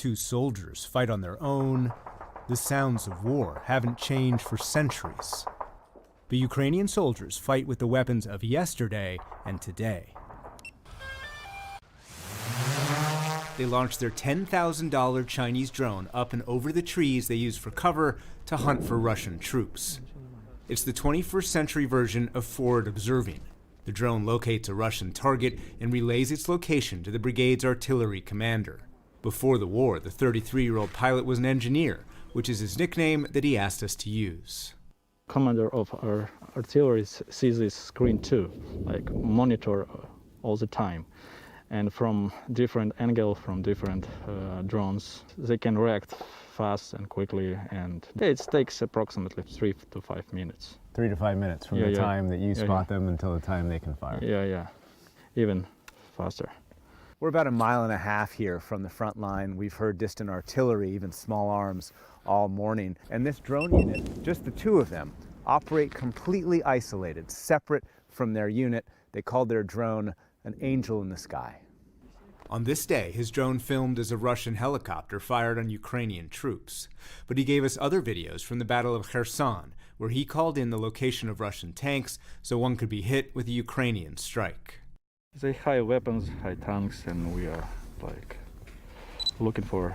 two soldiers fight on their own, the sounds of war haven't changed for centuries. But Ukrainian soldiers fight with the weapons of yesterday and today. They launched their $10,000 Chinese drone up and over the trees they use for cover to hunt for Russian troops. It's the 21st century version of forward observing. The drone locates a Russian target and relays its location to the brigade's artillery commander. Before the war, the 33-year-old pilot was an engineer, which is his nickname that he asked us to use. Commander of our artillery sees this screen too, like monitor all the time. And from different angle, from different drones, they can react fast and quickly, and it takes approximately 3 to 5 minutes. 3 to 5 minutes from the time that you spot them until the time they can fire. Yeah, even faster. We're about 1.5 miles here from the front line. We've heard distant artillery, even small arms, all morning. And this drone unit, just the two of them, operate completely isolated, separate from their unit. They called their drone an angel in the sky. On this day, his drone filmed as a Russian helicopter fired on Ukrainian troops. But he gave us other videos from the Battle of Kherson, where he called in the location of Russian tanks so one could be hit with a Ukrainian strike. They high weapons, high tanks, and we are like looking for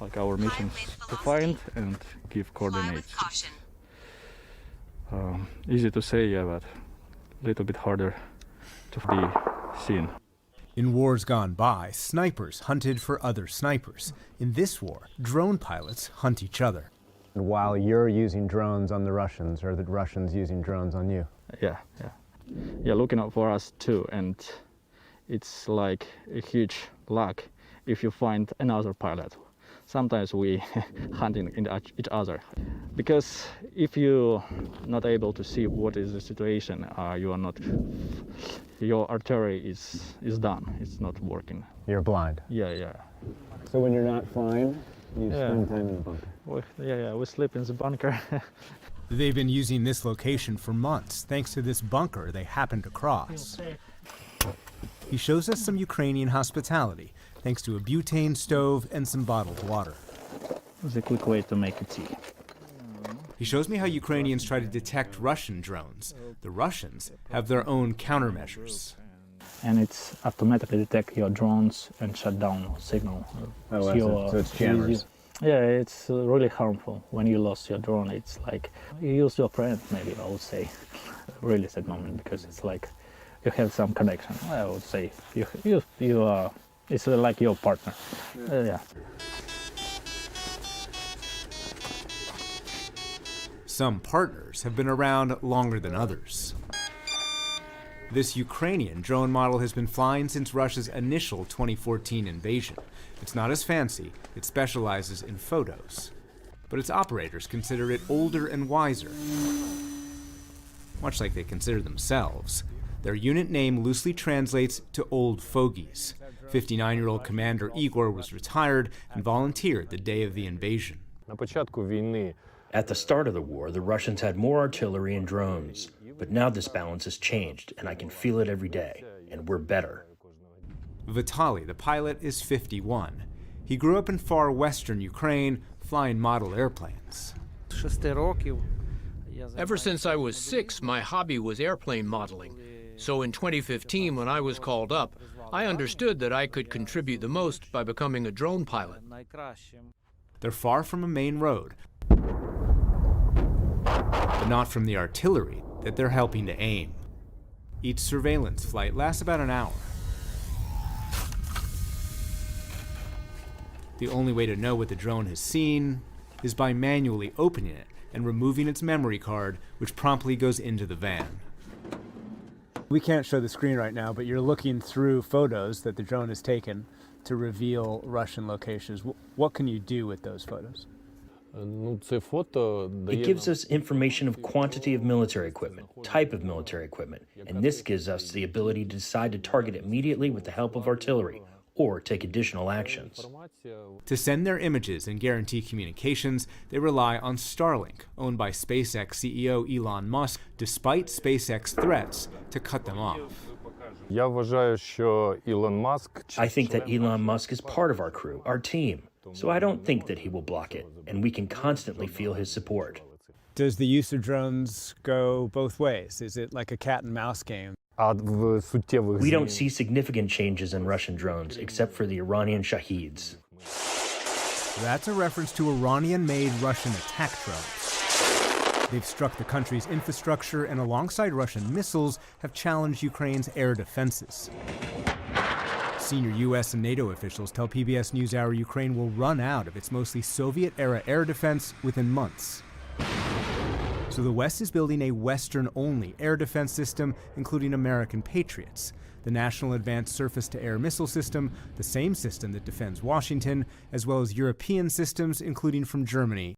our missions to find and give coordinates. Easy to say, yeah, but a little bit harder to be seen. In wars gone by, snipers hunted for other snipers. In this war, drone pilots hunt each other. While you're using drones on the Russians, or the Russians using drones on you? Yeah, looking out for us too, and it's like a huge luck if you find another pilot. Sometimes we hunting in each other, because if you're not able to see what is the situation, your artillery is done. It's not working. You're blind. Yeah. So when you're not flying, you spend time in the bunker. We sleep in the bunker. They've been using this location for months, thanks to this bunker they happened to cross. He shows us some Ukrainian hospitality, thanks to a butane stove and some bottled water. It's a quick way to make a tea. He shows me how Ukrainians try to detect Russian drones. The Russians have their own countermeasures. And it's automatically detect your drones and shut down signal. So it's jammers. Yeah, it's really harmful. When you lost your drone, it's like you use your friend, maybe I would say, really sad moment, because it's like you have some connection. I would say you are. It's like your partner. Yeah. Some partners have been around longer than others. This Ukrainian drone model has been flying since Russia's initial 2014 invasion. It's not as fancy, it specializes in photos. But its operators consider it older and wiser, much like they consider themselves. Their unit name loosely translates to old fogies. 59-year-old Commander Igor was retired and volunteered the day of the invasion. At the start of the war, the Russians had more artillery and drones. But now this balance has changed, and I can feel it every day, and we're better. Vitaly, the pilot, is 51. He grew up in far western Ukraine, flying model airplanes. Ever since I was 6, my hobby was airplane modeling. So in 2015, when I was called up, I understood that I could contribute the most by becoming a drone pilot. They're far from a main road, but not from the artillery that they're helping to aim. Each surveillance flight lasts about an hour. The only way to know what the drone has seen is by manually opening it and removing its memory card, which promptly goes into the van. We can't show the screen right now, but you're looking through photos that the drone has taken to reveal Russian locations. What can you do with those photos? It gives us information of quantity of military equipment, type of military equipment, and this gives us the ability to decide to target immediately with the help of artillery, or take additional actions. To send their images and guarantee communications, they rely on Starlink, owned by SpaceX CEO Elon Musk, despite SpaceX threats to cut them off. I think that Elon Musk is part of our crew, our team, so I don't think that he will block it, and we can constantly feel his support. Does the use of drones go both ways? Is it like a cat and mouse game? We don't see significant changes in Russian drones, except for the Iranian Shaheeds. That's a reference to Iranian-made Russian attack drones. They've struck the country's infrastructure and alongside Russian missiles have challenged Ukraine's air defenses. Senior U.S. and NATO officials tell PBS NewsHour Ukraine will run out of its mostly Soviet-era air defense within months. So the West is building a Western-only air defense system, including American Patriots, the National Advanced Surface-to-Air Missile System, the same system that defends Washington, as well as European systems, including from Germany